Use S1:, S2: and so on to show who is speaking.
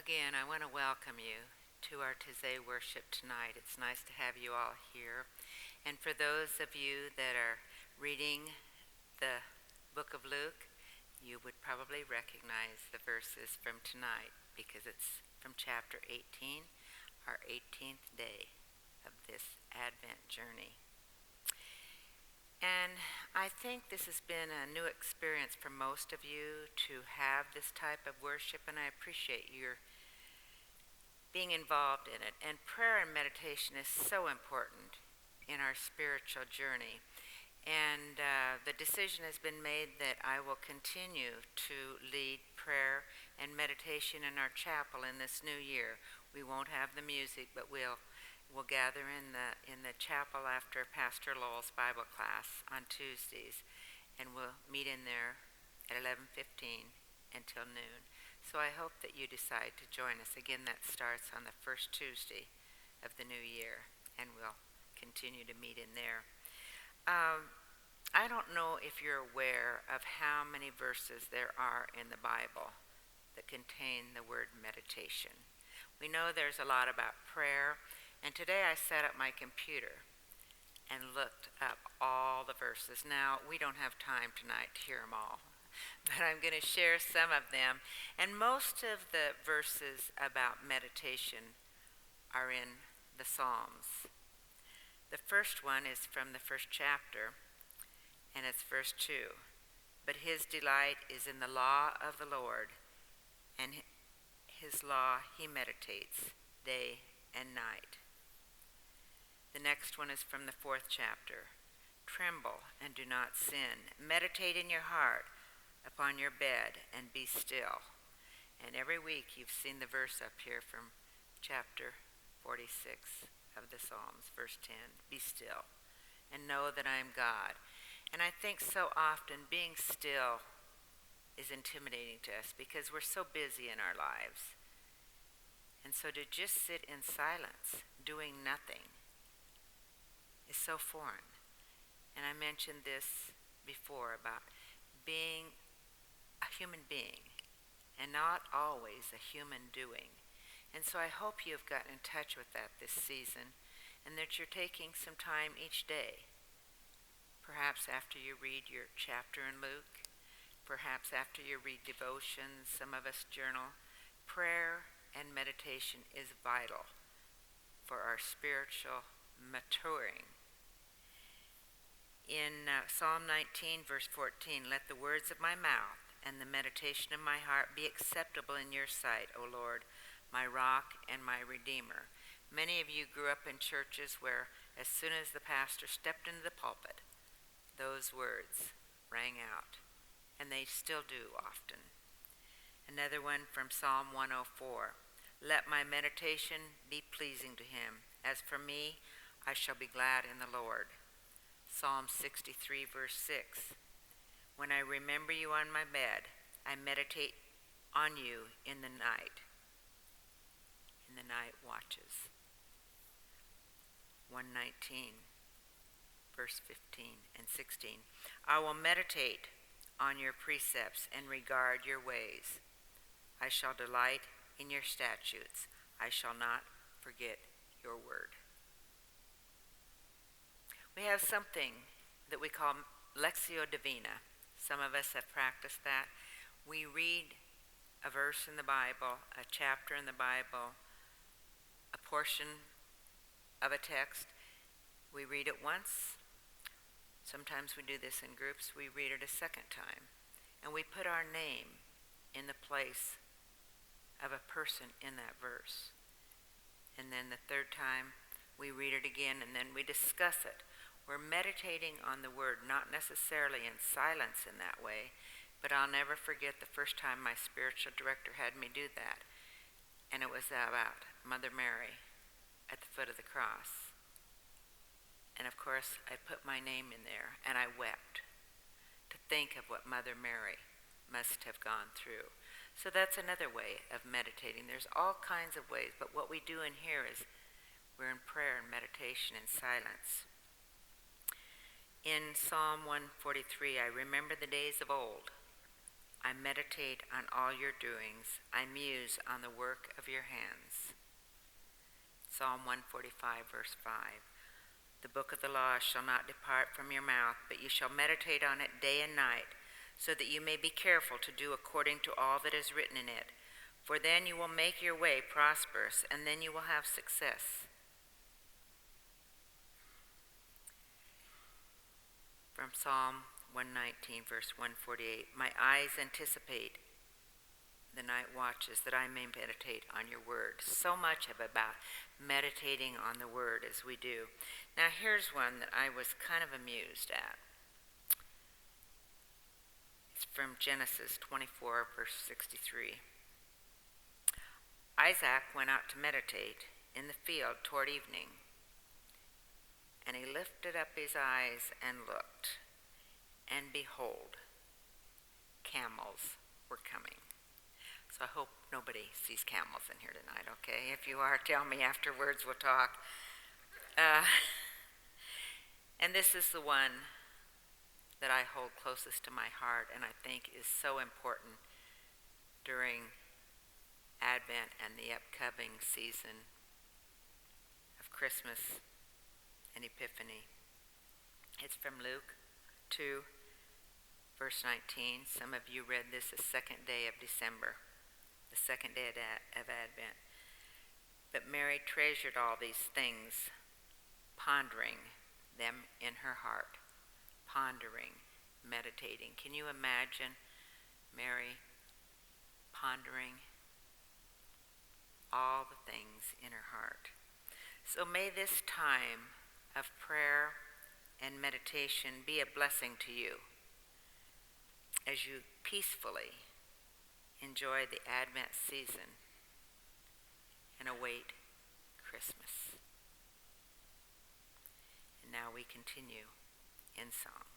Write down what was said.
S1: Again, I want to welcome you to our Tizay worship tonight. It's nice to have you all here. And for those of you that are reading the book of Luke, you would probably recognize the verses from tonight because it's from chapter 18, our 18th day of this Advent journey. And I think this has been a new experience for most of you to have this type of worship, and I appreciate your being involved in it. And prayer and meditation is so important in our spiritual journey. And the decision has been made that I will continue to lead prayer and meditation in our chapel in this new year. We won't have the music, but we'll gather in the chapel after Pastor Lowell's Bible class on Tuesdays, and we'll meet in there at 11:15 until noon. So I hope that you decide to join us. Again, that starts on the first Tuesday of the new year, and we'll continue to meet in there. I don't know if you're aware of how many verses there are in the Bible that contain the word meditation. We know there's a lot about prayer, and today I set up my computer and looked up all the verses. Now, we don't have time tonight to hear them all, but I'm going to share some of them. And most of the verses about meditation are in the Psalms. The first one is from the first chapter, and it's verse 2. But his delight is in the law of the Lord, and his law he meditates day and night. The next one is from the fourth chapter. Tremble and do not sin. Meditate in your heart upon your bed and be still. And every week you've seen the verse up here from chapter 46 of the Psalms, verse 10. Be still and know that I am God. And I think so often being still is intimidating to us because we're so busy in our lives. And so to just sit in silence, doing nothing, is so foreign. And I mentioned this before about being a human being and not always a human doing. And so I hope you have gotten in touch with that this season and that you're taking some time each day. Perhaps after you read your chapter in Luke, perhaps after you read devotions, some of us journal. Prayer and meditation is vital for our spiritual maturing. In Psalm 19, verse 14, let the words of my mouth and the meditation of my heart be acceptable in your sight, O Lord, my rock and my redeemer. Many of you grew up in churches where as soon as the pastor stepped into the pulpit, those words rang out, and they still do often. Another one from Psalm 104, let my meditation be pleasing to him. As for me, I shall be glad in the Lord. Psalm 63, verse 6, when I remember you on my bed, I meditate on you in the night watches. 119, verse 15 and 16, I will meditate on your precepts and regard your ways. I shall delight in your statutes. I shall not forget your word. We have something that we call Lectio Divina. Some of us have practiced that. We read a verse in the Bible, a chapter in the Bible, a portion of a text. We read it once. Sometimes we do this in groups. We read it a second time. And we put our name in the place of a person in that verse. And then the third time, we read it again, and then we discuss it. We're meditating on the word, not necessarily in silence in that way, but I'll never forget the first time my spiritual director had me do that. And it was about Mother Mary at the foot of the cross. And of course, I put my name in there, and I wept to think of what Mother Mary must have gone through. So that's another way of meditating. There's all kinds of ways, but what we do in here is we're in prayer and meditation in silence. In Psalm 143, I remember the days of old. I meditate on all your doings. I muse on the work of your hands. Psalm 145, verse 5. The book of the law shall not depart from your mouth, but you shall meditate on it day and night, so that you may be careful to do according to all that is written in it. For then you will make your way prosperous, and then you will have success. From Psalm 119, verse 148, my eyes anticipate the night watches, that I may meditate on your word. So much about meditating on the word as we do. Now here's one that I was kind of amused at. It's from Genesis 24, verse 63. Isaac went out to meditate in the field toward evening, and he lifted up his eyes and looked, and behold, camels were coming. So I hope nobody sees camels in here tonight, okay? If you are, tell me afterwards, we'll talk. And this is the one that I hold closest to my heart and I think is so important during Advent and the upcoming season of Christmas and Epiphany. It's from Luke 2, verse 19. Some of you read this the second day of December, the second day of Advent. But Mary treasured all these things, pondering them in her heart. Pondering, meditating. Can you imagine Mary pondering all the things in her heart? So may this time of prayer and meditation be a blessing to you as you peacefully enjoy the Advent season and await Christmas. And now we continue in song.